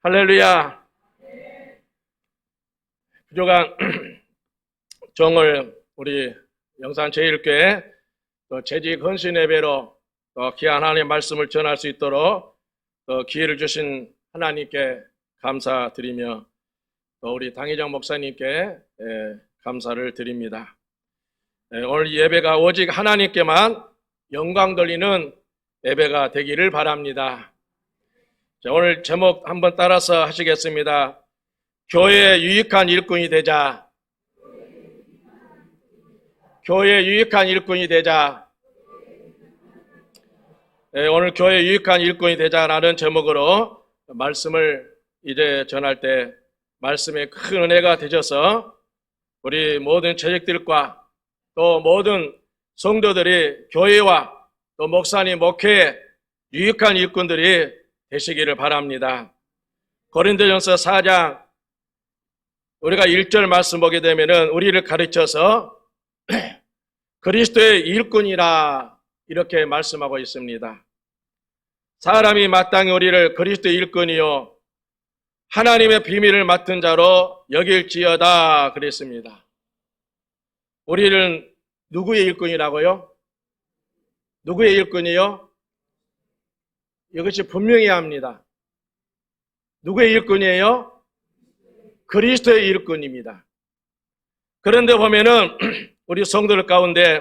할렐루야. 부족한 종을 우리 영산제일교회 재직 헌신 예배로 귀한 하나님의 말씀을 전할 수 있도록 기회를 주신 하나님께 감사드리며 또 우리 당희정 목사님께 감사를 드립니다. 오늘 이 예배가 오직 하나님께만 영광 돌리는 예배가 되기를 바랍니다. 자, 오늘 제목 한번 따라서 하시겠습니다. 교회의 유익한 일꾼이 되자. 교회의 유익한 일꾼이 되자. 오늘 교회의 유익한 일꾼이 되자라는 제목으로 말씀을 이제 전할 때 말씀에 큰 은혜가 되셔서 우리 모든 재직들과 또 모든 성도들이 교회와 또 목사님, 목회의 유익한 일꾼들이 되시기를 바랍니다. 고린도전서 4장 우리가 1절 말씀 보게 되면은 우리를 가르쳐서 그리스도의 일꾼이라 이렇게 말씀하고 있습니다. 사람이 마땅히 우리를 그리스도의 일꾼이요 하나님의 비밀을 맡은 자로 여길지어다 그랬습니다. 우리는 누구의 일꾼이라고요? 누구의 일꾼이요? 이것이 분명히 합니다. 누구의 일꾼이에요? 그리스도의 일꾼입니다. 그런데 보면은 우리 성도들 가운데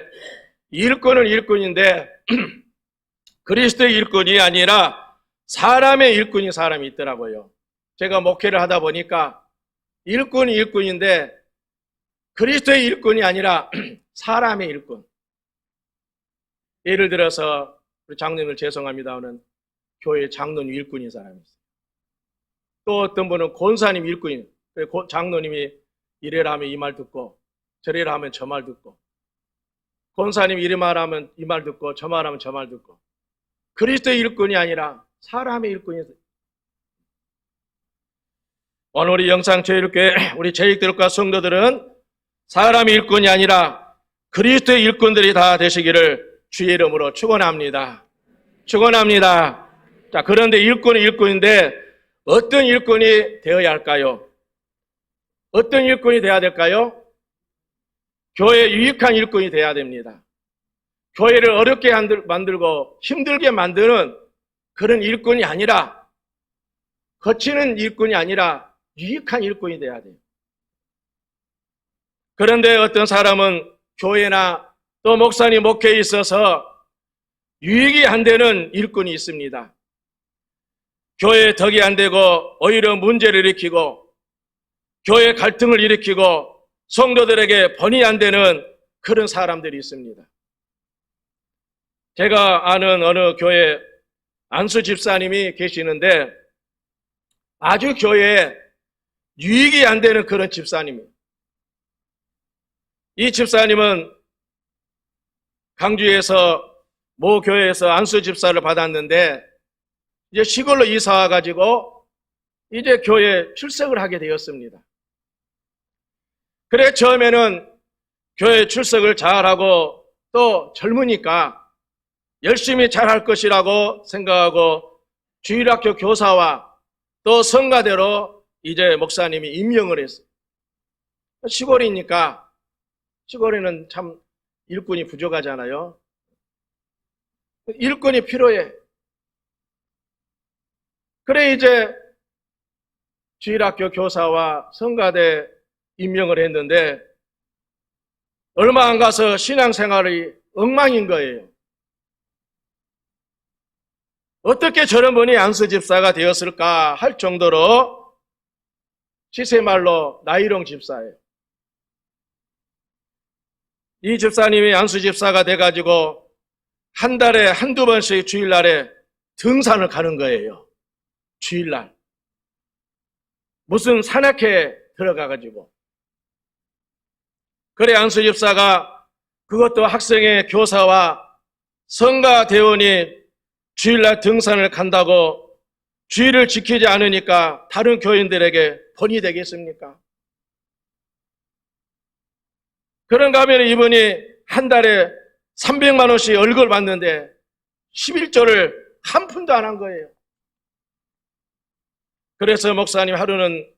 일꾼은 일꾼인데 그리스도의 일꾼이 아니라 사람의 일꾼이 사람이 있더라고요. 제가 목회를 하다 보니까 일꾼이 일꾼인데 그리스도의 일꾼이 아니라 사람의 일꾼. 예를 들어서 우리 장로님을 죄송합니다는 교회 장로님 일꾼인 사람이 있어요. 또 어떤 분은 권사님 일꾼인, 장로님이 이래라 하면 이 말 듣고 저래라 하면 저 말 듣고 권사님 이래 말하면 이 말 듣고 저 말하면 저 말 듣고 그리스도의 일꾼이 아니라 사람의 일꾼이 있어요. 오늘 우리 영상제일교회 우리 재직들과 성도들은 사람의 일꾼이 아니라 그리스도의 일꾼들이 다 되시기를 주의 이름으로 축원합니다. 축원합니다. 자, 그런데 일꾼은 일꾼인데 어떤 일꾼이 되어야 할까요? 어떤 일꾼이 되어야 될까요? 교회에 유익한 일꾼이 되어야 됩니다. 교회를 어렵게 만들고 힘들게 만드는 그런 일꾼이 아니라 거치는 일꾼이 아니라 유익한 일꾼이 되어야 돼요. 그런데 어떤 사람은 교회나 또 목사님 목회에 있어서 유익이 안 되는 일꾼이 있습니다. 교회에 덕이 안 되고 오히려 문제를 일으키고 교회 갈등을 일으키고 성도들에게 번이 안 되는 그런 사람들이 있습니다. 제가 아는 어느 교회 안수 집사님이 계시는데 아주 교회에 유익이 안 되는 그런 집사님이에요. 이 집사님은 강주에서 모 교회에서 안수 집사를 받았는데 이제 시골로 이사 와가지고 이제 교회에 출석을 하게 되었습니다. 그래 처음에는 교회 출석을 잘하고 또 젊으니까 열심히 잘할 것이라고 생각하고 주일학교 교사와 또 성가대로 이제 목사님이 임명을 했어요. 시골이니까 시골에는 참 일꾼이 부족하잖아요. 일꾼이 필요해. 그래 이제 주일학교 교사와 성가대 임명을 했는데 얼마 안 가서 신앙생활이 엉망인 거예요. 어떻게 저런 분이 안수집사가 되었을까 할 정도로 시세말로 나이롱 집사예요. 이 집사님이 안수집사가 돼가지고 한 달에 한두 번씩 주일날에 등산을 가는 거예요. 주일날. 무슨 산악회에 들어가가지고. 그래 안수집사가 그것도 학생의 교사와 성가 대원이 주일날 등산을 간다고 주의를 지키지 않으니까 다른 교인들에게 번이 되겠습니까? 그런가 하면 이분이 한 달에 300만 원씩 월급을 받는데 11조를 한 푼도 안 한 거예요. 그래서 목사님 하루는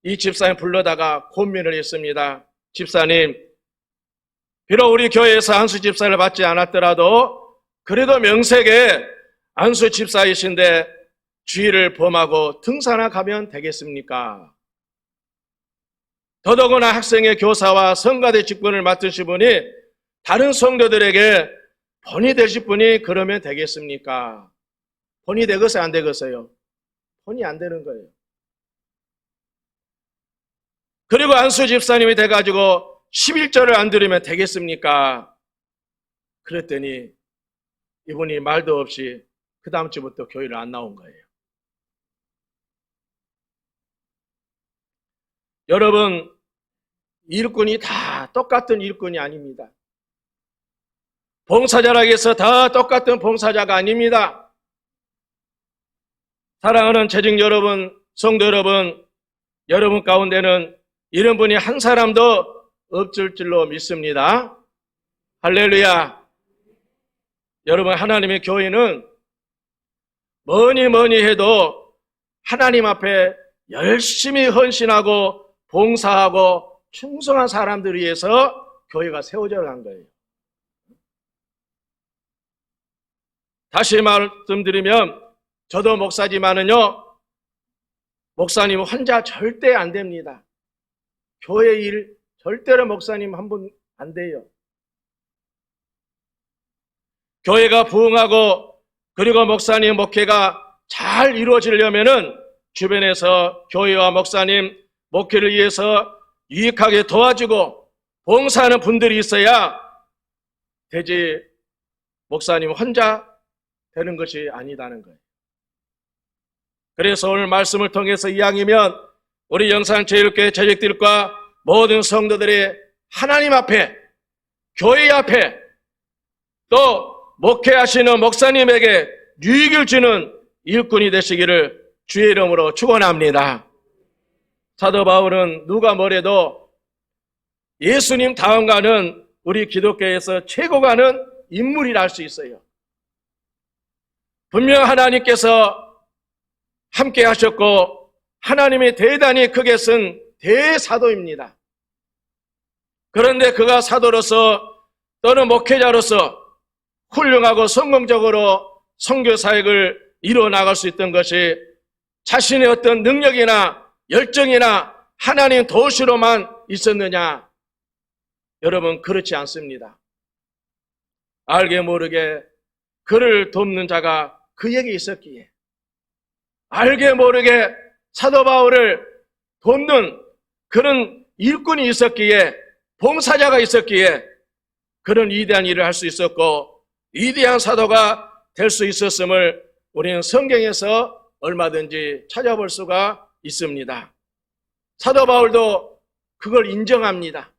이 집사님 불러다가 고민을 했습니다. 집사님, 비록 우리 교회에서 안수 집사를 받지 않았더라도 그래도 명색에 안수 집사이신데 주의를 범하고 등산화 가면 되겠습니까? 더더구나 학생의 교사와 성가대 직분을 맡으신 분이 다른 성도들에게 본이 되실 분이 그러면 되겠습니까? 본이 되겠어요, 안 되겠어요? 본이 안 되는 거예요. 그리고 안수 집사님이 돼가지고 11절을 안 들으면 되겠습니까? 그랬더니 이분이 말도 없이 그 다음 주부터 교회를 안 나온 거예요. 여러분, 일꾼이 다 똑같은 일꾼이 아닙니다. 봉사자라고 해서 다 똑같은 봉사자가 아닙니다. 사랑하는 재직 여러분, 성도 여러분, 여러분 가운데는 이런 분이 한 사람도 없을 줄로 믿습니다. 할렐루야. 여러분, 하나님의 교회는 뭐니 해도 하나님 앞에 열심히 헌신하고 봉사하고 충성한 사람들을 위해서 교회가 세워져 간 거예요. 다시 말씀드리면 저도 목사지만은요, 목사님 혼자 절대 안 됩니다. 교회 일 절대로 목사님 한 분 안 돼요. 교회가 부흥하고 그리고 목사님 목회가 잘 이루어지려면은 주변에서 교회와 목사님 목회를 위해서 유익하게 도와주고 봉사하는 분들이 있어야 되지, 목사님 혼자 되는 것이 아니다는 거예요. 그래서 오늘 말씀을 통해서 이왕이면 우리 영상체육교회 재직들과 모든 성도들이 하나님 앞에, 교회 앞에, 또 목회하시는 목사님에게 유익을 주는 일꾼이 되시기를 주의 이름으로 축원합니다. 사도 바울은 누가 뭐래도 예수님 다음 가는 우리 기독교에서 최고 가는 인물이라 할 수 있어요. 분명 하나님께서 함께 하셨고 하나님이 대단히 크게 쓴 대사도입니다. 그런데 그가 사도로서 또는 목회자로서 훌륭하고 성공적으로 선교 사역을 이루어 나갈 수 있던 것이 자신의 어떤 능력이나 열정이나 하나님 도우시로만 있었느냐? 여러분, 그렇지 않습니다. 알게 모르게 그를 돕는 자가 그에게 있었기에, 알게 모르게 사도 바울을 돕는 그런 일꾼이 있었기에, 봉사자가 있었기에 그런 위대한 일을 할 수 있었고 위대한 사도가 될 수 있었음을 우리는 성경에서 얼마든지 찾아볼 수가 있습니다. 사도 바울도 그걸 인정합니다.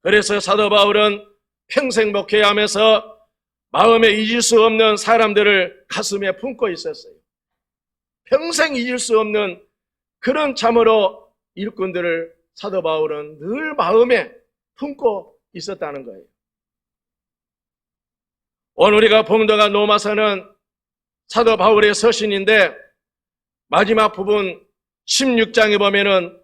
그래서 사도 바울은 평생 목회하면서 마음에 잊을 수 없는 사람들을 가슴에 품고 있었어요. 평생 잊을 수 없는 그런 참으로 일꾼들을 사도 바울은 늘 마음에 품고 있었다는 거예요. 오늘 우리가 봉독한 로마서는 사도 바울의 서신인데 마지막 부분 16장에 보면은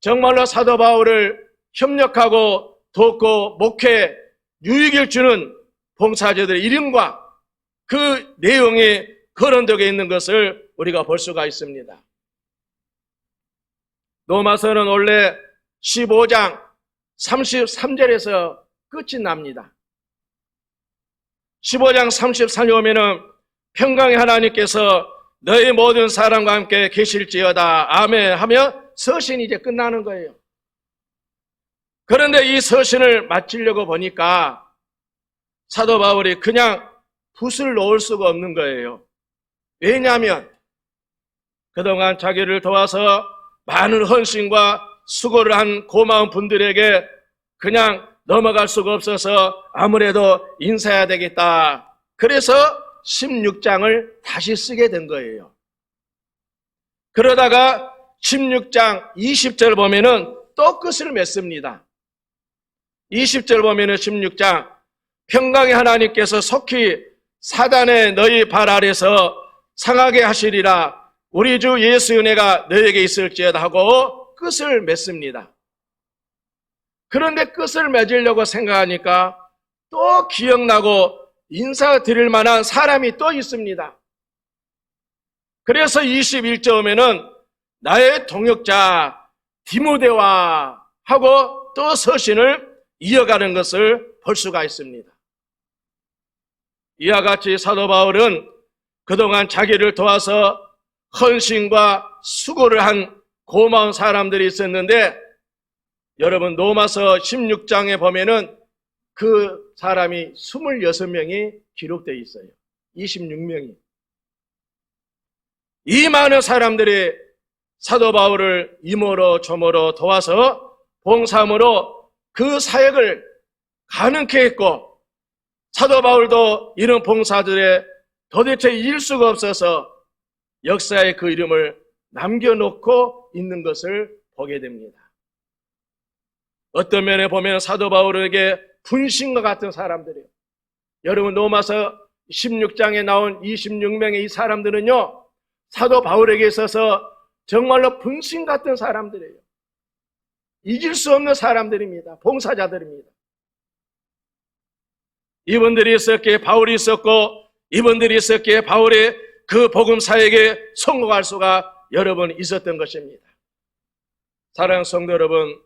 정말로 사도 바울을 협력하고 돕고 목회 유익을 주는 봉사자들의 이름과 그 내용이 거론되어 있는 것을 우리가 볼 수가 있습니다. 로마서는 원래 15장 33절에서 끝이 납니다. 15장 33절에 보면은 평강의 하나님께서 너희 모든 사람과 함께 계실지어다 아멘 하며 서신이 이제 끝나는 거예요. 그런데 이 서신을 마치려고 보니까 사도 바울이 그냥 붓을 놓을 수가 없는 거예요. 왜냐하면 그동안 자기를 도와서 많은 헌신과 수고를 한 고마운 분들에게 그냥 넘어갈 수가 없어서 아무래도 인사해야 되겠다. 그래서 16장을 다시 쓰게 된 거예요. 그러다가 16장 20절 보면은 또 끝을 맺습니다. 20절 보면은 16장 평강의 하나님께서 속히 사단의 너희 발 아래서 상하게 하시리라 우리 주 예수의 은혜가 너에게 있을지어다 하고 끝을 맺습니다. 그런데 끝을 맺으려고 생각하니까 또 기억나고 인사드릴 만한 사람이 또 있습니다. 그래서 21절에는 나의 동역자 디모데와 하고 또 서신을 이어가는 것을 볼 수가 있습니다. 이와 같이 사도 바울은 그동안 자기를 도와서 헌신과 수고를 한 고마운 사람들이 있었는데, 여러분 로마서 16장에 보면은 그 사람이 26명이 기록되어 있어요. 26명이. 이 많은 사람들이 사도 바울을 이모로 저모로 도와서 봉사함으로 그 사역을 가능케 했고, 사도 바울도 이런 봉사들에 도대체 잊을 수가 없어서 역사에 그 이름을 남겨놓고 있는 것을 보게 됩니다. 어떤 면에 보면 사도 바울에게 분신과 같은 사람들이에요. 여러분 로마서 16장에 나온 26명의 이 사람들은요, 사도 바울에게 있어서 정말로 분신 같은 사람들이에요. 잊을 수 없는 사람들입니다. 봉사자들입니다. 이분들이 있었기에 바울이 있었고, 이분들이 있었기에 바울의 그 복음 사역에 성공할 수가 여러분 있었던 것입니다. 사랑하는 성도 여러분,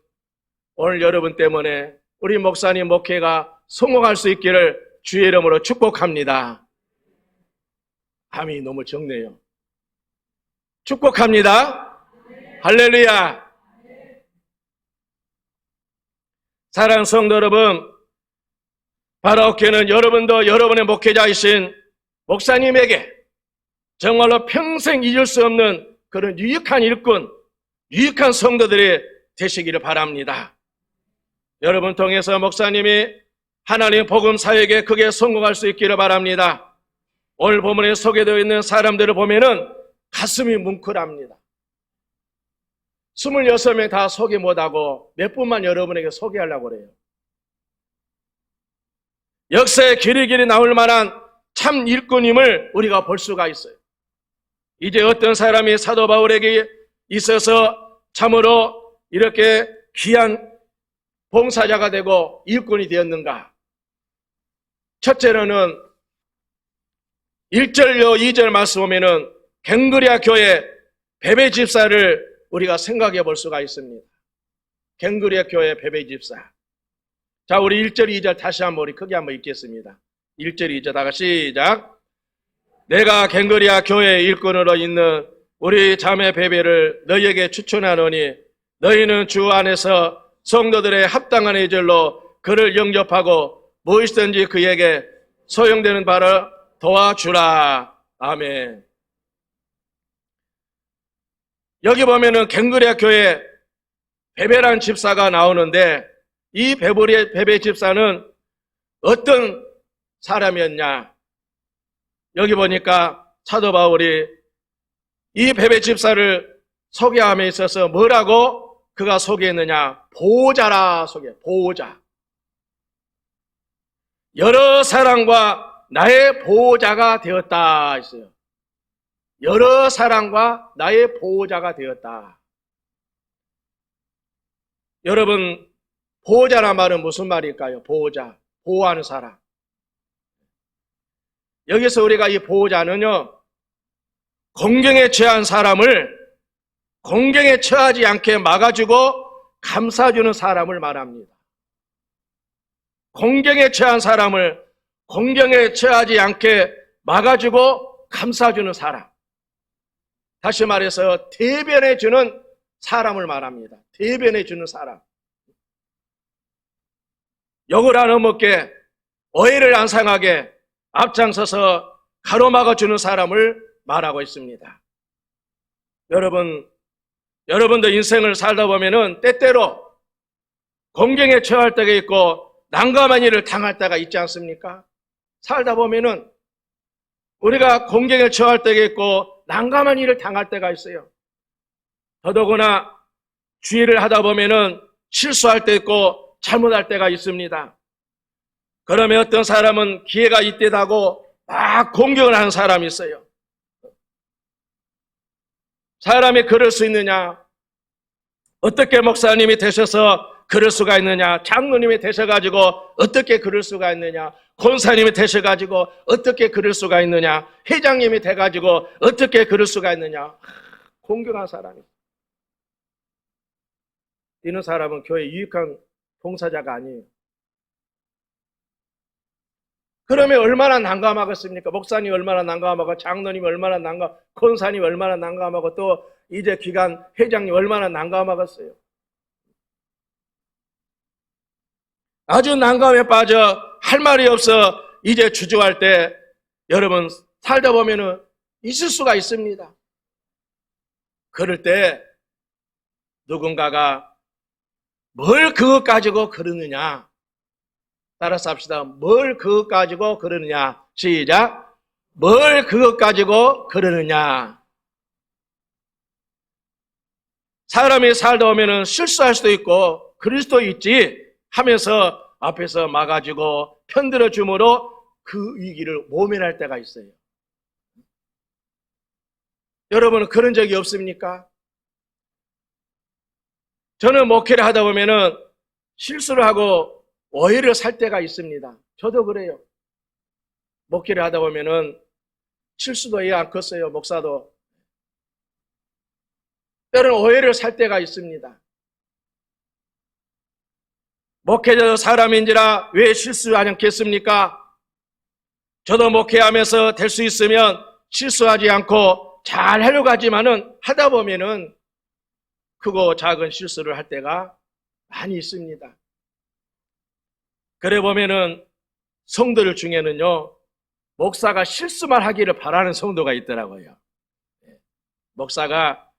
오늘 여러분 때문에 우리 목사님 목회가 성공할 수 있기를 주의 이름으로 축복합니다. 아멘이 너무 적네요. 축복합니다. 할렐루야. 사랑하는 성도 여러분, 바라옵게는 여러분도 여러분의 목회자이신 목사님에게 정말로 평생 잊을 수 없는 그런 유익한 일꾼, 유익한 성도들이 되시기를 바랍니다. 여러분 통해서 목사님이 하나님의 복음 사역에 크게 성공할 수 있기를 바랍니다. 오늘 본문에 소개되어 있는 사람들을 보면은 가슴이 뭉클합니다. 26명 다 소개 못하고 몇 분만 여러분에게 소개하려고 그래요. 역사에 길이길이 나올 만한 참 일꾼임을 우리가 볼 수가 있어요. 이제 어떤 사람이 사도 바울에게 있어서 참으로 이렇게 귀한 봉사자가 되고 일꾼이 되었는가? 첫째로는 1절요 2절 말씀 보면은 갱그리아 교회 베베 집사를 우리가 생각해 볼 수가 있습니다. 갱그리아 교회 베베 집사. 자, 우리 1절 2절 다시 한번 우리 크게 한번 읽겠습니다. 1절 2절 다 같이 시작. 내가 갱그리아 교회 일꾼으로 있는 우리 자매 베베를 너희에게 추천하노니 너희는 주 안에서 성도들의 합당한 예절로 그를 영접하고 무엇이든지 그에게 소용되는 바를 도와주라. 아멘. 여기 보면은 갱그리아 교회 베베라는 집사가 나오는데, 이 베베 집사는 어떤 사람이었냐? 여기 보니까 사도 바울이 이 베베 집사를 소개함에 있어서 뭐라고 그가 소개했느냐? 보호자라 보호자. 여러 사람과 나의 보호자가 되었다 했어요. 여러 사람과 나의 보호자가 되었다. 여러분, 보호자란 말은 무슨 말일까요? 보호자, 보호하는 사람. 여기서 우리가 이 보호자는요, 공경에 처한 사람을 공경에 처하지 않게 막아주고 감싸주는 사람을 말합니다. 공경에 처한 사람을 공경에 처하지 않게 막아주고 감싸주는 사람. 다시 말해서 대변해주는 사람을 말합니다. 대변해주는 사람. 욕을 안 얻먹게, 오해를 안 상하게 앞장서서 가로막아주는 사람을 말하고 있습니다. 여러분도 인생을 살다 보면은 때때로 공경에 처할 때가 있고 난감한 일을 당할 때가 있지 않습니까? 살다 보면은 우리가 공경에 처할 때가 있고 난감한 일을 당할 때가 있어요. 더더구나 주의를 하다 보면은 실수할 때 있고 잘못할 때가 있습니다. 그러면 어떤 사람은 기회가 있듯하고 막 공경을 하는 사람이 있어요. 사람이 그럴 수 있느냐? 어떻게 목사님이 되셔서 그럴 수가 있느냐? 장로님이 되셔가지고 어떻게 그럴 수가 있느냐? 권사님이 되셔가지고 어떻게 그럴 수가 있느냐? 회장님이 돼가지고 어떻게 그럴 수가 있느냐? 공경한 사람이. 이런 사람은 교회에 유익한 봉사자가 아니에요. 그러면 얼마나 난감하겠습니까? 목사님이 얼마나 난감하고, 장로님이 얼마나 난감하고, 권사님이 얼마나 난감하고, 또 이제 기간 회장님 얼마나 난감하겠어요. 아주 난감에 빠져 할 말이 없어 이제 주저할 때 여러분 살다 보면은 있을 수가 있습니다. 그럴 때 누군가가 뭘 그것 가지고 그러느냐? 따라서 합시다. 뭘 그것 가지고 그러느냐? 시작. 뭘 그것 가지고 그러느냐? 사람이 살다 보면은 실수할 수도 있고 그럴 수도 있지 하면서 앞에서 막아주고 편들어 주므로 그 위기를 모면할 때가 있어요. 여러분은 그런 적이 없습니까? 저는 목회를 하다 보면은 실수를 하고 오해를 살 때가 있습니다. 저도 그래요. 목회를 하다 보면은 실수도 이해 안 컸어요. 목사도. 때로는 오해를 살 때가 있습니다. 목회자도 사람인지라 왜 실수하지 않겠습니까? 저도 목회하면서 될 수 있으면 실수하지 않고 잘 하려고 하지만은 하다 보면은 크고 작은 실수를 할 때가 많이 있습니다. 그래 보면은 성도들 중에는요, 목사가 실수만 하기를 바라는 성도가 있더라고요. 목사가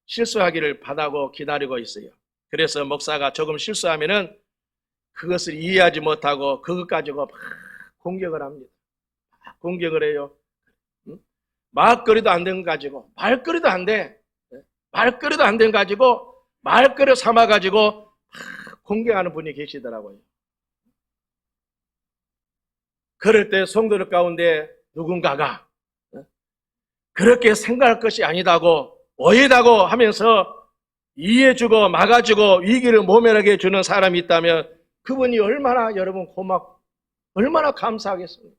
실수하기를 바라고 기다리고 있어요. 그래서 목사가 조금 실수하면은 그것을 이해하지 못하고 그것 가지고 막 공격을 합니다. 공격을 해요. 말거리도 안 된 거 가지고, 말거리도 안 돼. 말거리도 안 된 거 가지고 말거리 삼아 가지고 공격하는 분이 계시더라고요. 그럴 때 성도들 가운데 누군가가 그렇게 생각할 것이 아니다고 오해다고 하면서 이해해주고 막아주고 위기를 모면하게 해주는 사람이 있다면 그분이 얼마나 여러분 고맙고 얼마나 감사하겠습니까?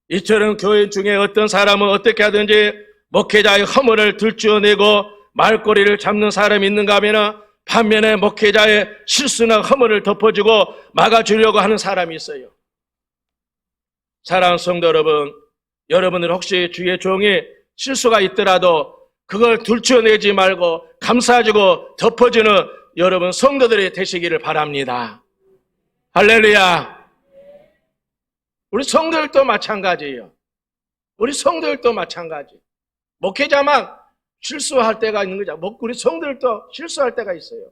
이처럼 교회 중에 어떤 사람은 어떻게 하든지 목회자의 허물을 들추어내고 말꼬리를 잡는 사람이 있는가 하면 반면에 목회자의 실수나 허물을 덮어주고 막아주려고 하는 사람이 있어요. 사랑하는 성도 여러분, 여러분들 혹시 주의 종이 실수가 있더라도 그걸 들추어내지 말고 감싸주고 덮어주는 여러분 성도들이 되시기를 바랍니다. 할렐루야. 우리 성도들도 마찬가지예요. 우리 성도들도 마찬가지. 목회자만 실수할 때가 있는 거죠. 우리 성도들도 실수할 때가 있어요.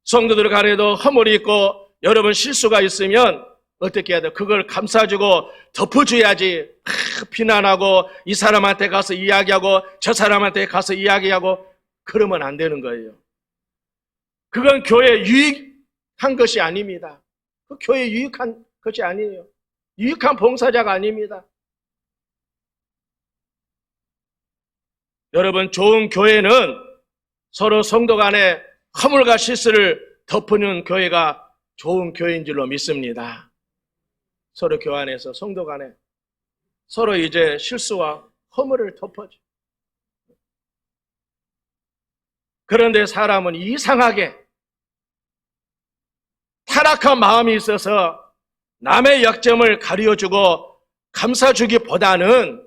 성도들 간에도 허물이 있고 여러분 실수가 있으면 어떻게 해야 돼요? 그걸 감싸주고 덮어줘야지. 비난하고 이 사람한테 가서 이야기하고 저 사람한테 가서 이야기하고 그러면 안 되는 거예요. 그건 교회에 유익한 것이 아닙니다. 그 교회에 유익한 것이 아니에요. 유익한 봉사자가 아닙니다. 여러분, 좋은 교회는 서로 성도 간에 허물과 실수를 덮는 교회가 좋은 교회인 줄로 믿습니다. 서로 교환해서 성도 간에 서로 이제 실수와 허물을 덮어줘. 그런데 사람은 이상하게 타락한 마음이 있어서 남의 약점을 가려주고 감싸주기보다는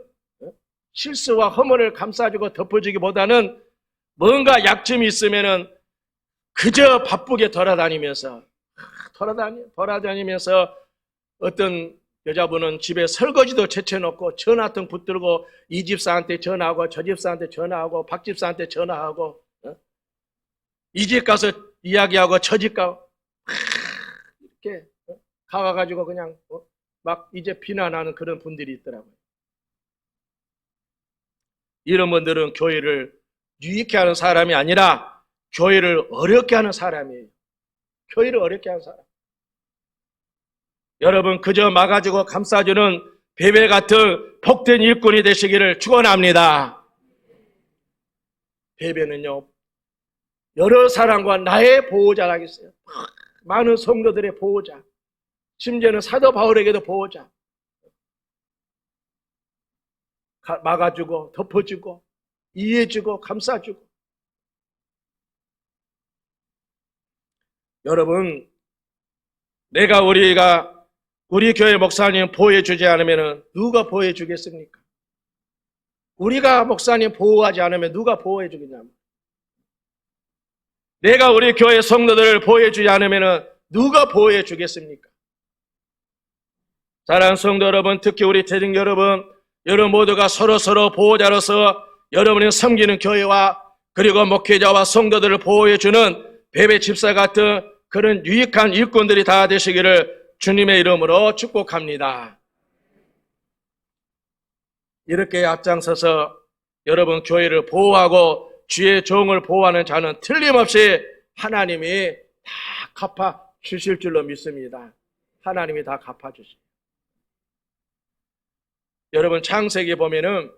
실수와 허물을 감싸주고 덮어주기보다는 뭔가 약점이 있으면은 그저 바쁘게 돌아다니면서 어떤 여자분은 집에 설거지도 제쳐놓고 전화통 붙들고 이 집사한테 전화하고 저 집사한테 전화하고 박 집사한테 전화하고 이 집 가서 이야기하고 저 집 가고 이렇게 가가지고 그냥 막 이제 비난하는 그런 분들이 있더라고요. 이런 분들은 교회를 유익게 하는 사람이 아니라 교회를 어렵게 하는 사람이에요. 교회를 어렵게 하는 사람. 여러분, 그저 막아주고 감싸주는 베베 같은 복된 일꾼이 되시기를 축원합니다. 베베는요, 여러 사람과 나의 보호자라겠어요. 많은 성도들의 보호자, 심지어는 사도 바울에게도 보호자. 막아주고 덮어주고 이해해주고 감싸주고. 여러분, 우리 교회 목사님 보호해주지 않으면 누가 보호해주겠습니까? 우리가 목사님 보호하지 않으면 누가 보호해주겠냐면, 내가 우리 교회 성도들을 보호해주지 않으면 누가 보호해주겠습니까? 사랑하는 성도 여러분, 특히 우리 재직 여러분 모두가 서로 보호자로서 여러분이 섬기는 교회와 그리고 목회자와 성도들을 보호해주는 베베 집사 같은 그런 유익한 일꾼들이 다 되시기를 주님의 이름으로 축복합니다. 이렇게 앞장서서 여러분 교회를 보호하고 주의 종을 보호하는 자는 틀림없이 하나님이 다 갚아 주실 줄로 믿습니다. 하나님이 다 갚아 주십니다. 여러분, 창세기 보면은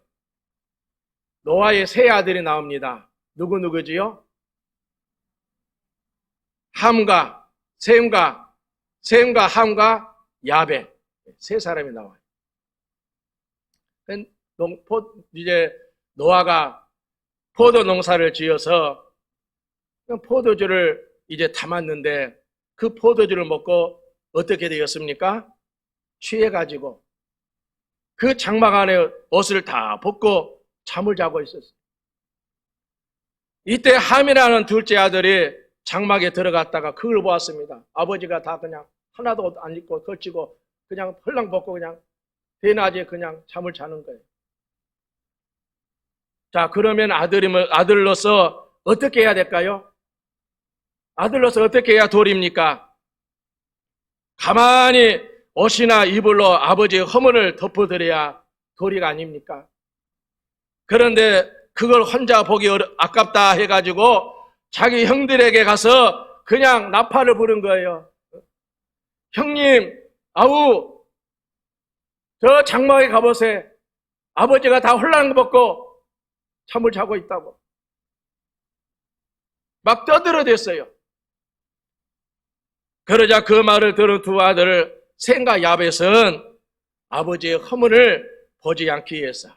노아의 세 아들이 나옵니다. 누구지요? 함과 셈과 함과 야벳, 세 사람이 나와요. 이제 노아가 포도 농사를 지어서 포도주를 이제 담았는데 그 포도주를 먹고 어떻게 되었습니까? 취해가지고 그 장막 안에 옷을 다 벗고 잠을 자고 있었어요. 이때 함이라는 둘째 아들이 장막에 들어갔다가 그걸 보았습니다. 아버지가 다 그냥 하나도 안 입고 걸치고 그냥 헐랑 벗고 그냥 대낮에 그냥 잠을 자는 거예요. 자, 그러면 아들로서 어떻게 해야 될까요? 아들로서 어떻게 해야 도리입니까? 가만히 옷이나 이불로 아버지의 허물을 덮어드려야 도리가 아닙니까? 그런데 그걸 혼자 보기 아깝다 해가지고 자기 형들에게 가서 그냥 나팔을 부른 거예요. 형님, 아우, 저 장막에 가보세요. 아버지가 다 홀랑 벗고 잠을 자고 있다고. 막 떠들어댔어요. 그러자 그 말을 들은 두 아들 셈과 야벳은 아버지의 허물을 보지 않기 위해서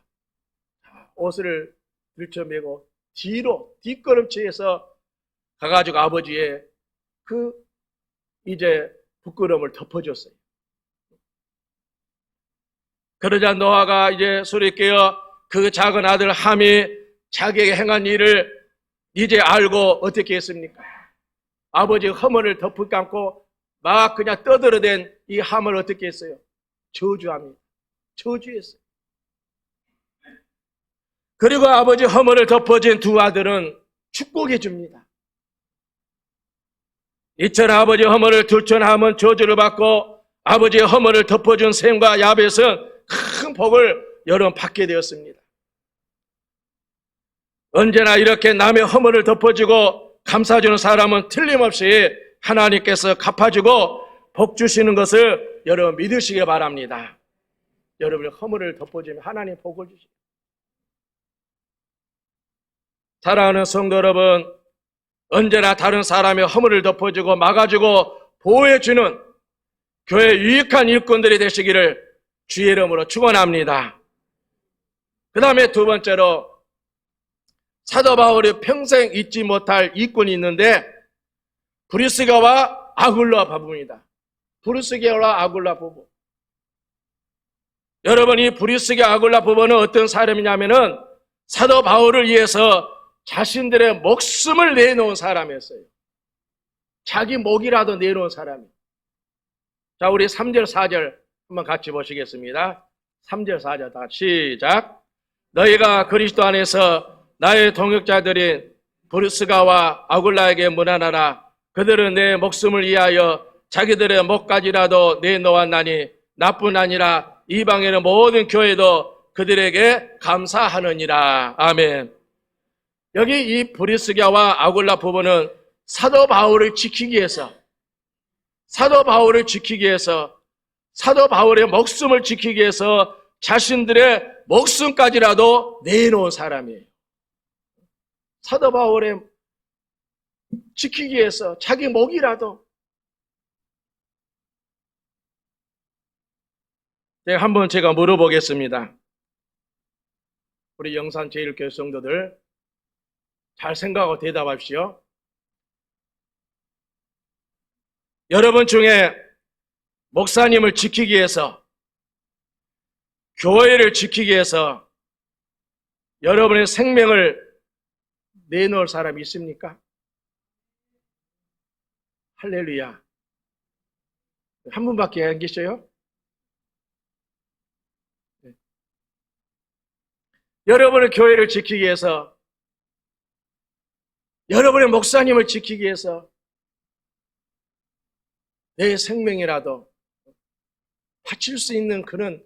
옷을 들쳐매고 뒷걸음치해서 가가지고 아버지의 이제 부끄러움을 덮어줬어요. 그러자 노아가 이제 술에 깨어 그 작은 아들 함이 자기에게 행한 일을 이제 알고 어떻게 했습니까? 아버지의 허물을 덮어감고 막 그냥 떠들어댄 이 함을 어떻게 했어요? 저주합니다. 저주했어요. 그리고 아버지 허물을 덮어진 두 아들은 축복해 줍니다. 이처럼 아버지 허물을 들춰함은 저주를 받고 아버지의 허물을 덮어준 셈과 야벳은 큰 복을 여러분 받게 되었습니다. 언제나 이렇게 남의 허물을 덮어주고 감싸주는 사람은 틀림없이 하나님께서 갚아주고 복 주시는 것을 여러분 믿으시기 바랍니다. 여러분의 허물을 덮어주면 하나님 복을 주십니다. 사랑하는 성도 여러분, 언제나 다른 사람의 허물을 덮어주고 막아주고 보호해주는 교회 유익한 일꾼들이 되시기를 주의 이름으로 축원합니다. 그 다음에 두 번째로 사도 바울이 평생 잊지 못할 일꾼이 있는데 브리스가와 아굴라 부부입니다. 브리스가와 아굴라 부부. 여러분, 이 브리스가 아굴라 부부는 어떤 사람이냐면은 사도 바울을 위해서 자신들의 목숨을 내놓은 사람이었어요. 자기 목이라도 내놓은 사람이에요. 자, 우리 3절 4절 한번 같이 보시겠습니다. 3절 4절 다 시작. 너희가 그리스도 안에서 나의 동역자들인 브리스가와 아굴라에게 문안하라. 그들은 내 목숨을 위하여 자기들의 목까지라도 내놓았나니 나뿐 아니라 이방인의 모든 교회도 그들에게 감사하느니라. 아멘. 여기 이 브리스가와 아굴라 부부는 사도 바울을 지키기 위해서 사도 바울의 목숨을 지키기 위해서 자신들의 목숨까지라도 내놓은 사람이에요. 사도 바울의 지키기 위해서 자기 목이라도. 한번 제가 물어보겠습니다. 우리 영산제일교회 성도들 잘 생각하고 대답하십시오. 여러분 중에 목사님을 지키기 위해서, 교회를 지키기 위해서 여러분의 생명을 내놓을 사람이 있습니까? 할렐루야. 한 분밖에 안 계셔요? 네. 여러분의 교회를 지키기 위해서, 여러분의 목사님을 지키기 위해서 내 생명이라도 바칠 수 있는 그런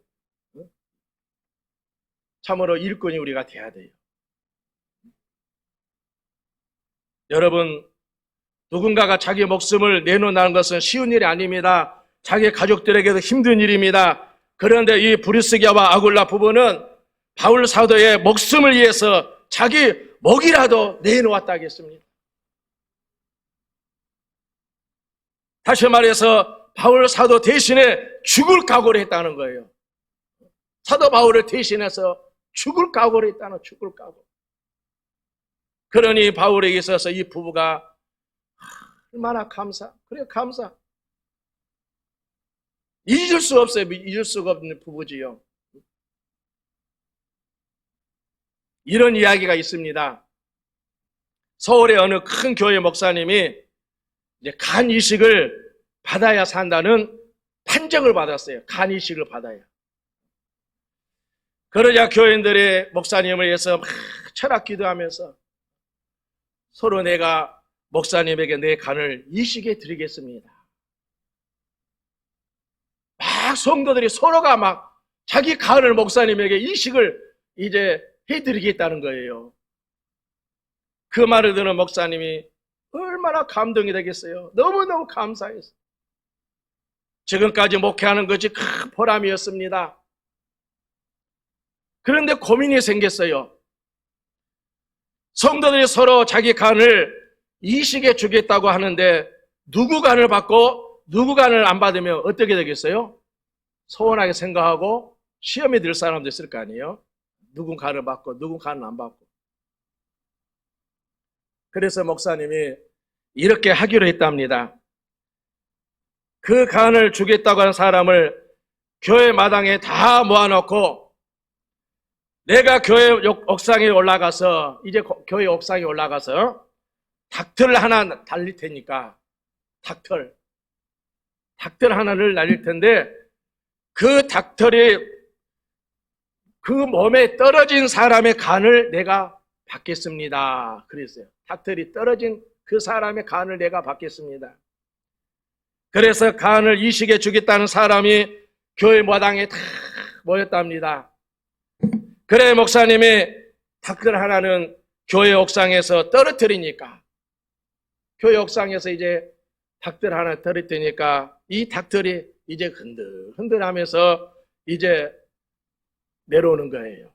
참으로 일꾼이 우리가 돼야 돼요. 여러분, 누군가가 자기 목숨을 내놓는다는 것은 쉬운 일이 아닙니다. 자기 가족들에게도 힘든 일입니다. 그런데 이 브리스기아와 아굴라 부부는 바울 사도의 목숨을 위해서 자기 목이라도 내놓았다겠습니다. 다시 말해서 바울 사도 대신에 죽을 각오를 했다는 거예요. 사도 바울을 대신해서 죽을 각오를 했다는, 죽을 각오. 그러니 바울에게 있어서 이 부부가 얼마나 그래 감사. 잊을 수 없어요. 잊을 수가 없는 부부지요. 이런 이야기가 있습니다. 서울의 어느 큰 교회 목사님이 이제 간 이식을 받아야 산다는 판정을 받았어요. 간 이식을 받아야. 그러자 교인들의 목사님을 위해서 막 철학 기도하면서 서로 내가 목사님에게 내 간을 이식해 드리겠습니다. 막 성도들이 서로가 막 자기 간을 목사님에게 이식을 이제 해드리겠다는 거예요. 그 말을 듣는 목사님이 얼마나 감동이 되겠어요. 너무너무 감사했어요. 지금까지 목회하는 것이 큰 보람이었습니다. 그런데 고민이 생겼어요. 성도들이 서로 자기 간을 이식해 주겠다고 하는데 누구 간을 받고 누구 간을 안 받으면 어떻게 되겠어요? 서운하게 생각하고 시험에 들 사람도 있을 거 아니에요? 누군 간을 받고 누군 간을 안 받고. 그래서 목사님이 이렇게 하기로 했답니다. 그 간을 주겠다고 하는 사람을 교회 마당에 다 모아놓고 내가 교회 옥상에 올라가서, 이제 교회 옥상에 올라가서 닭틀 하나 달릴 테니까, 닭틀 하나를 날릴 텐데 그 닭틀이 그 몸에 떨어진 사람의 간을 내가 받겠습니다. 그랬어요. 닭틀이 떨어진 그 사람의 간을 내가 받겠습니다. 그래서 간을 이식해 주겠다는 사람이 교회 마당에 다 모였답니다. 그래 목사님이 닭들 하나는 교회 옥상에서 떨어뜨리니까, 교회 옥상에서 이제 닭들 하나 떨어뜨리니까 이 닭들이 이제 흔들하면서 이제 내려오는 거예요.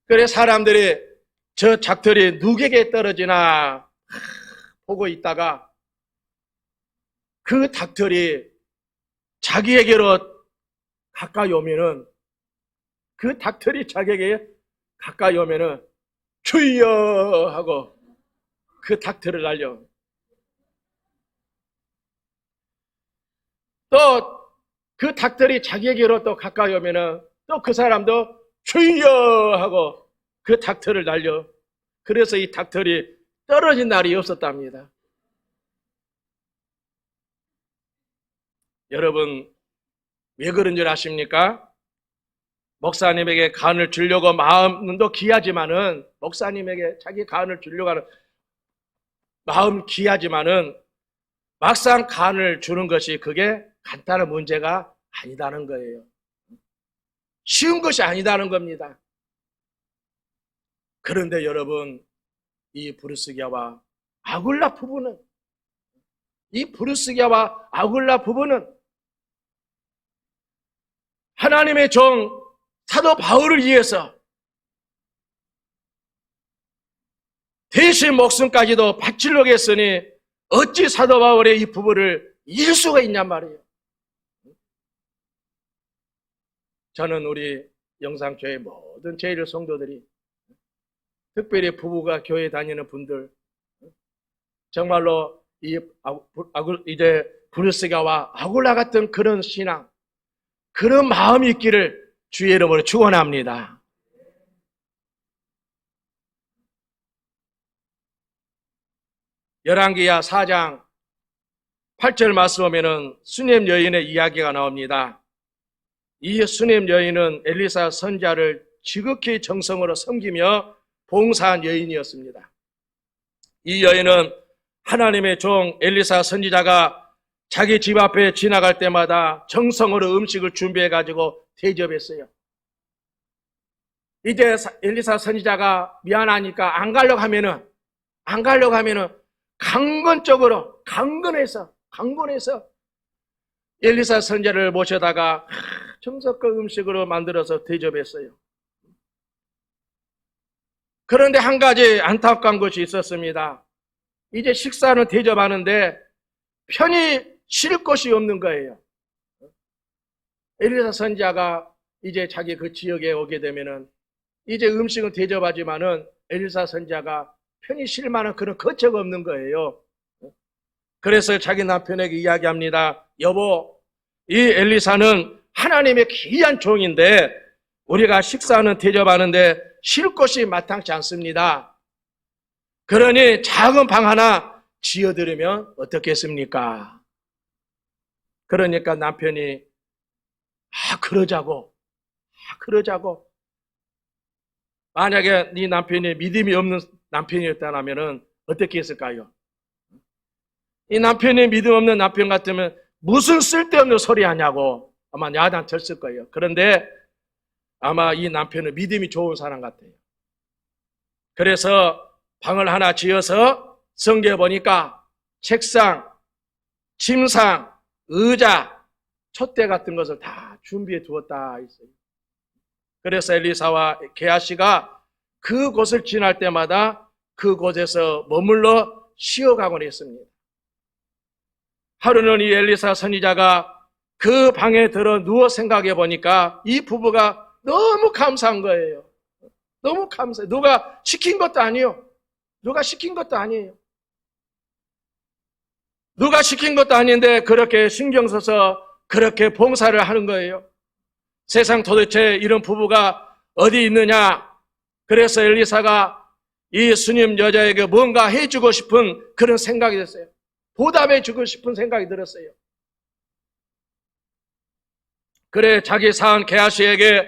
그래 사람들이 저 닭들이 누구에게 떨어지나 보고 있다가 그 닭들이 자기에게로 가까이 오면은, 그 닭들이 자기에게 가까이 오면은 주여 하고 그 닭들을 날려. 또 그 닭들이 자기에게로 또 가까이 오면은 또 그 사람도 주여 하고 그 닭들을 날려. 그래서 이 닭들이 떨어진 날이 없었답니다. 여러분 왜 그런 줄 아십니까? 목사님에게 간을 주려고 마음도 귀하지만은, 목사님에게 자기 간을 주려고 하는 마음 귀하지만은 막상 간을 주는 것이 그게 간단한 문제가 아니다는 거예요. 쉬운 것이 아니다는 겁니다. 그런데 여러분, 이 브리스기아와 아굴라 부부는 하나님의 종 사도 바울을 위해서 대신 목숨까지도 바치려고 했으니 어찌 사도 바울의 이 부부를 이길 수가 있냔 말이에요. 저는 우리 영상교회 모든 제1 성도들이, 특별히 부부가 교회 다니는 분들, 정말로 이제 브루스가와 아굴라 같은 그런 신앙, 그런 마음이 있기를 주의 이름으로 축원합니다. 열왕기야 4장 8절 말씀 보면은 수넴 여인의 이야기가 나옵니다. 이 수넴 여인은 엘리사 선지자를 지극히 정성으로 섬기며 봉사한 여인이었습니다. 이 여인은 하나님의 종 엘리사 선지자가 자기 집 앞에 지나갈 때마다 정성으로 음식을 준비해 가지고 대접했어요. 이제 엘리사 선지자가 미안하니까 안 가려고 하면은 강건적으로 강건해서 엘리사 선지자를 모셔다가 정성껏 음식으로 만들어서 대접했어요. 그런데 한 가지 안타까운 것이 있었습니다. 이제 식사는 대접하는데 편히 쉴 곳이 없는 거예요. 엘리사 선지자가 이제 자기 그 지역에 오게 되면은 이제 음식은 대접하지만은 엘리사 선지자가 편히 쉴 만한 그런 거처가 없는 거예요. 그래서 자기 남편에게 이야기합니다. 여보, 이 엘리사는 하나님의 귀한 종인데 우리가 식사는 대접하는데 쉴 곳이 마땅치 않습니다. 그러니 작은 방 하나 지어드리면 어떻겠습니까? 그러니까 남편이 그러자고. 만약에 네 남편이 믿음이 없는 남편이었다면 어떻게 했을까요? 이 남편이 믿음 없는 남편 같으면 무슨 쓸데없는 소리 하냐고 아마 야단쳤을 거예요. 그런데 아마 이 남편은 믿음이 좋은 사람 같아요. 그래서 방을 하나 지어서 성경에 보니까 책상, 침상, 의자, 촛대 같은 것을 다 준비해 두었다 있어요. 그래서 엘리사와 게하시가 그곳을 지날 때마다 그곳에서 머물러 쉬어가곤 했습니다. 하루는 이 엘리사 선지자가 그 방에 들어 누워 생각해 보니까 이 부부가 너무 감사한 거예요. 너무 감사해요. 누가 시킨 것도 아니에요. 누가 시킨 것도 아닌데 그렇게 신경 써서 그렇게 봉사를 하는 거예요. 세상 도대체 이런 부부가 어디 있느냐. 그래서 엘리사가 이 수님 여자에게 뭔가 해주고 싶은 그런 생각이 됐어요. 보답해주고 싶은 생각이 들었어요. 그래 자기 사은 게하시에게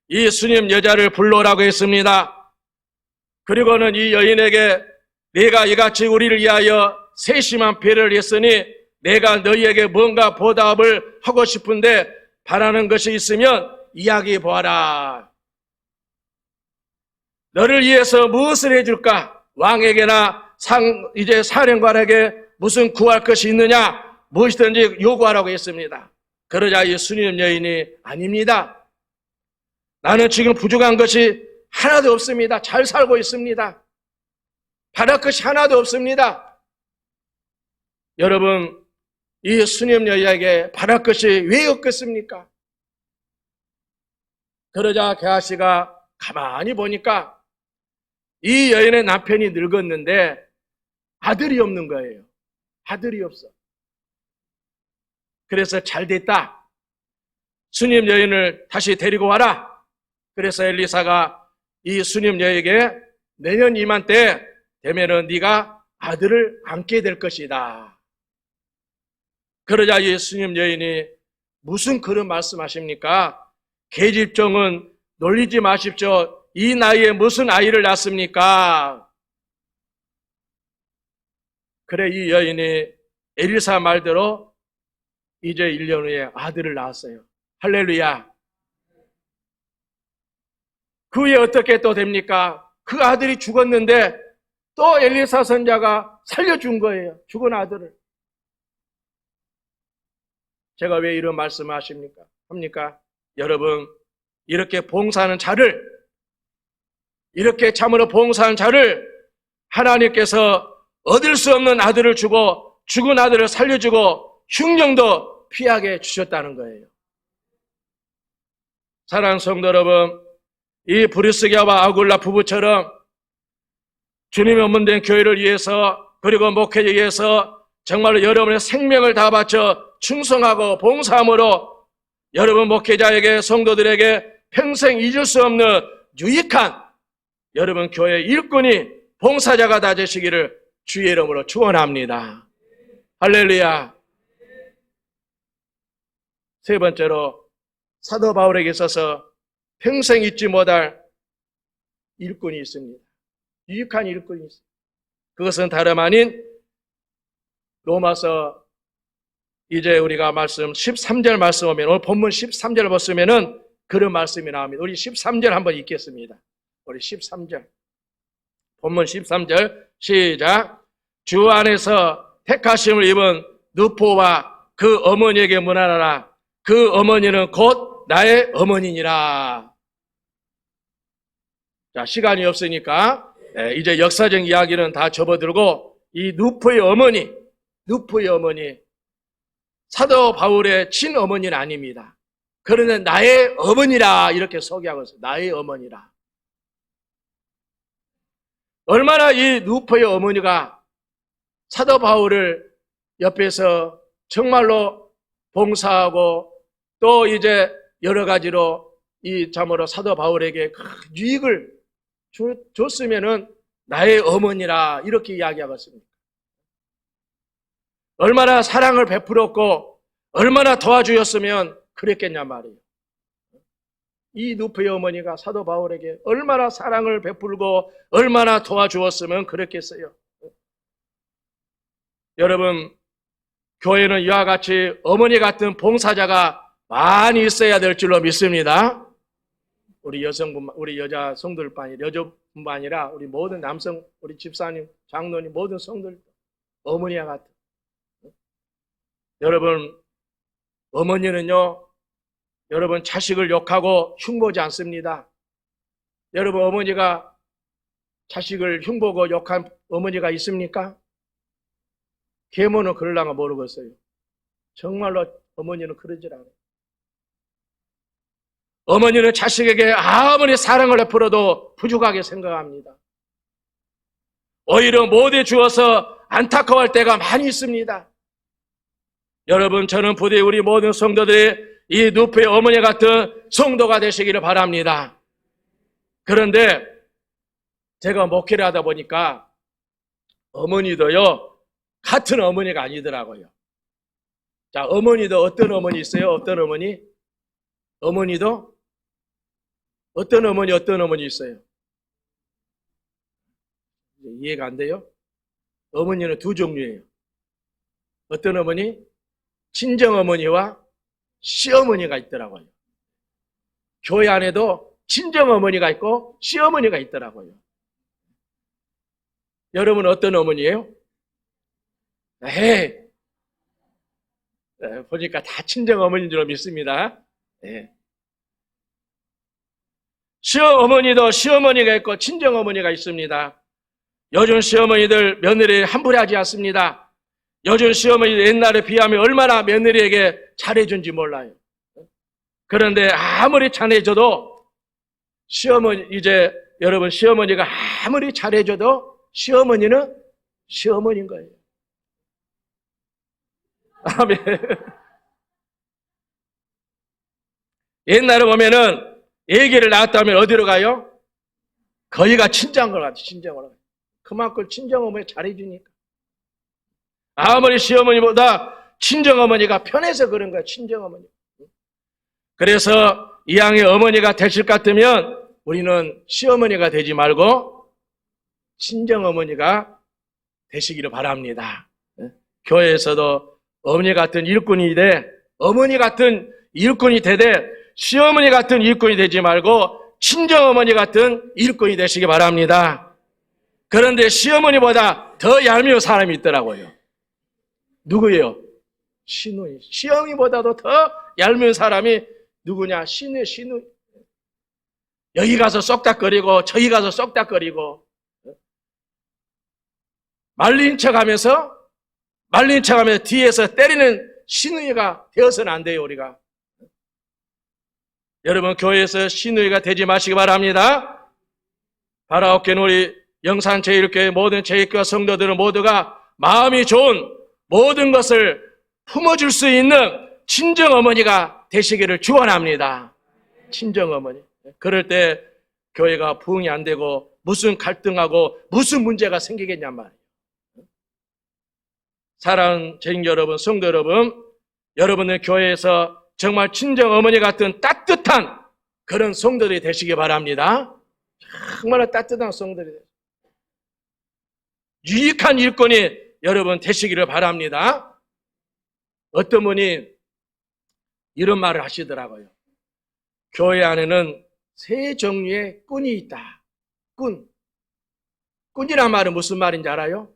이 수님 여자를 불러오라고 했습니다. 그리고는 이 여인에게 내가 이같이 우리를 위하여 세심한 배려를 했으니 내가 너희에게 뭔가 보답을 하고 싶은데 바라는 것이 있으면 이야기해 보아라. 너를 위해서 무엇을 해줄까? 왕에게나 이제 사령관에게 무슨 구할 것이 있느냐? 무엇이든지 요구하라고 했습니다. 그러자 이 수님 여인이 아닙니다. 나는 지금 부족한 것이 하나도 없습니다. 잘 살고 있습니다. 바랄 것이 하나도 없습니다. 여러분, 이 수님 여인에게 바랄 것이 왜 없겠습니까? 그러자 게하시가 가만히 보니까 이 여인의 남편이 늙었는데 아들이 없는 거예요. 아들이 없어. 그래서 잘 됐다. 수님 여인을 다시 데리고 와라. 그래서 엘리사가 이 수님 여인에게 내년 이맘때 되면은 네가 아들을 안게 될 것이다. 그러자 이 수님 여인이 무슨 그런 말씀하십니까? 계집종은 놀리지 마십시오. 이 나이에 무슨 아이를 낳습니까? 그래 이 여인이 엘리사 말대로 이제 1년 후에 아들을 낳았어요. 할렐루야. 그 후에 어떻게 또 됩니까? 그 아들이 죽었는데 또 엘리사 선지자가 살려준 거예요. 죽은 아들을. 제가 왜 이런 말씀을 합니까? 여러분, 이렇게 봉사하는 자를, 이렇게 참으로 봉사하는 자를 하나님께서 얻을 수 없는 아들을 주고 죽은 아들을 살려주고 흉령도 피하게 주셨다는 거예요. 사랑하는 성도 여러분, 이 브리스기아와 아굴라 부부처럼 주님의 원문된 교회를 위해서 그리고 목회를 위해서 정말로 여러분의 생명을 다 바쳐 충성하고 봉사함으로 여러분 목회자에게 성도들에게 평생 잊을 수 없는 유익한 여러분 교회 일꾼이 봉사자가 다 되시기를 주의 이름으로 축원합니다. 할렐루야. 세 번째로 사도 바울에게 있어서 평생 잊지 못할 일꾼이 있습니다. 유익한 일꾼이 있습니다. 그것은 다름 아닌 로마서 이제 우리가 말씀 13절 말씀 오면 오늘 본문 13절 보시면은 그런 말씀이 나옵니다. 우리 13절 한번 읽겠습니다. 우리 13절. 본문 13절 시작. 주 안에서 택하심을 입은 누포와 그 어머니에게 문안하라. 그 어머니는 곧 나의 어머니니라. 자, 시간이 없으니까 이제 역사적 이야기는 다 접어들고 이 누포의 어머니 사도 바울의 친어머니는 아닙니다. 그러나 나의 어머니라 이렇게 소개하고 있어요. 나의 어머니라. 얼마나 이 누포의 어머니가 사도 바울을 옆에서 정말로 봉사하고 또 이제 여러 가지로 이 참으로 사도 바울에게 큰 유익을 줬으면은 나의 어머니라 이렇게 이야기하고 있습니다. 얼마나 사랑을 베풀었고 얼마나 도와주었으면 그랬겠냐 말이에요. 이 누포의 어머니가 사도 바울에게 얼마나 사랑을 베풀고 얼마나 도와주었으면 그랬겠어요. 여러분, 교회는 이와 같이 어머니 같은 봉사자가 많이 있어야 될 줄로 믿습니다. 우리 여성분, 우리 여자 성도들뿐 여자뿐만 아니라 우리 모든 남성, 우리 집사님, 장로님, 모든 성도들 어머니와 같은. 여러분, 어머니는요, 여러분 자식을 욕하고 흉보지 않습니다. 여러분 어머니가 자식을 흉보고 욕한 어머니가 있습니까? 계모는 그러려면 모르겠어요. 정말로 어머니는 그러질 않아요. 어머니는 자식에게 아무리 사랑을 베풀어도 부족하게 생각합니다. 오히려 못해 주어서 안타까워할 때가 많이 있습니다. 여러분, 저는 부디 우리 모든 성도들이 이 누포의 어머니 같은 성도가 되시기를 바랍니다. 그런데 제가 목회를 하다 보니까 어머니도요, 같은 어머니가 아니더라고요. 자, 어머니도 어떤 어머니 있어요? 어떤 어머니? 어머니도 어떤 어머니 있어요? 이해가 안 돼요? 어머니는 두 종류예요. 어떤 어머니? 친정어머니와 시어머니가 있더라고요. 교회 안에도 친정어머니가 있고 시어머니가 있더라고요. 여러분 어떤 어머니예요? 보니까 다 친정어머니인 줄 믿습니다. 시어머니도 시어머니가 있고 친정어머니가 있습니다. 요즘 시어머니들 며느리 함부로 하지 않습니다. 요즘 시어머니들 옛날에 비하면 얼마나 며느리에게 잘해준지 몰라요. 그런데 아무리 잘해줘도 시어머니, 이제 여러분 시어머니가 아무리 잘해줘도 시어머니는 시어머니인 거예요. 아멘. 옛날에 보면은 애기를 낳았다면 어디로 가요? 거기가 친정을 가죠. 친정을 가요. 그만큼 친정어머니 잘해주니까. 아무리 시어머니보다 친정어머니가 편해서 그런 거야. 친정어머니. 그래서 이왕에 어머니가 되실 것 같으면 우리는 시어머니가 되지 말고 친정어머니가 되시기를 바랍니다. 교회에서도 어머니 같은 일꾼이 돼, 어머니 같은 일꾼이 되되 시어머니 같은 일꾼이 되지 말고 친정어머니 같은 일꾼이 되시기 바랍니다. 그런데 시어머니보다 더 얄미운 사람이 있더라고요. 누구예요? 시누이. 시어머니보다도 더 얄미운 사람이 누구냐? 신의. 여기 가서 쏙닥거리고 저기 가서 쏙닥거리고 말린 척하면서 뒤에서 때리는 신의가 되어서는 안 돼요, 우리가. 여러분, 교회에서 신의가 되지 마시기 바랍니다. 바라옵게는 우리 영산제일교회 모든 제일교회 성도들은 모두가 마음이 좋은 모든 것을 품어줄 수 있는 친정어머니가 되시기를 축원합니다. 친정어머니. 그럴 때 교회가 부흥이 안 되고 무슨 갈등하고 무슨 문제가 생기겠냔 말이에요. 사랑하는 제일 여러분, 성도 여러분, 여러분의 교회에서 정말 친정어머니 같은 따뜻한 그런 성도들이 되시기 바랍니다. 정말 따뜻한 성도들이 되시기 바랍니다. 유익한 일꾼이 여러분 되시기를 바랍니다. 어떤 분이 이런 말을 하시더라고요. 교회 안에는 세 종류의 꾼이 있다. 꾼이란 말은 무슨 말인지 알아요?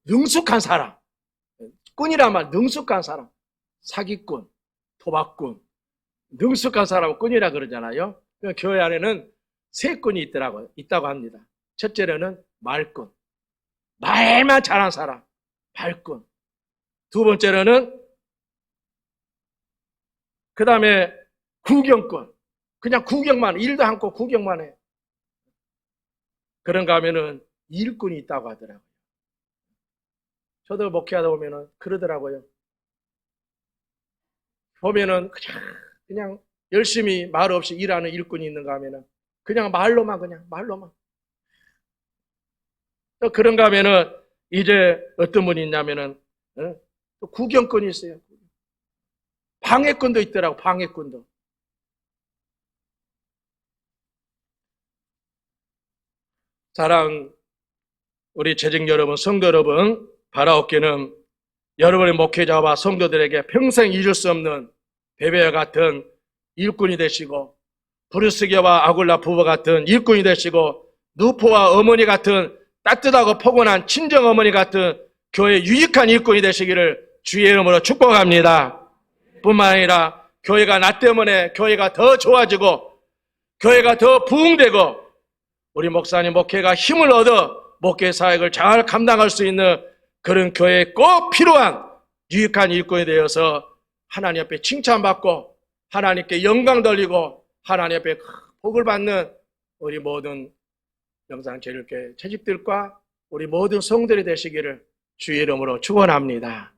능숙한 사람. 꾼이란 말, 능숙한 사람. 사기꾼, 도박꾼. 능숙한 사람은 꾼이라 그러잖아요. 교회 안에는 세 꾼이 있다고 합니다. 첫째로는 말꾼. 말만 잘하는 사람. 말꾼. 두 번째로는 그 다음에 구경꾼. 그냥 구경만, 일도 않고 구경만 해. 그런가 하면은 일꾼이 있다고 하더라고요. 저도 목회하다 보면은 그러더라고요. 보면은 그냥 열심히 말 없이 일하는 일꾼이 있는가 하면은 그냥 말로만. 또 그런가 하면은 이제 어떤 분이 있냐면은 또 구경꾼이 있어요. 방해꾼도 있더라고, 방해꾼도. 사랑 우리 재직 여러분, 성도 여러분, 바라옵기는 여러분의 목회자와 성도들에게 평생 잊을 수 없는 베베와 같은 일꾼이 되시고, 브루스게와 아굴라 부부 같은 일꾼이 되시고, 누포와 어머니 같은 따뜻하고 포근한 친정 어머니 같은 교회 유익한 일꾼이 되시기를 주의 이름으로 축복합니다. 뿐만 아니라 교회가 나 때문에 교회가 더 좋아지고 교회가 더 부흥되고 우리 목사님 목회가 힘을 얻어 목회 사역을 잘 감당할 수 있는 그런 교회에 꼭 필요한 유익한 일꾼이 되어서 하나님 앞에 칭찬받고 하나님께 영광 돌리고 하나님 앞에 복을 받는 우리 모든 영산제일교회 채직들과 우리 모든 성들이 되시기를 주의 이름으로 축원합니다.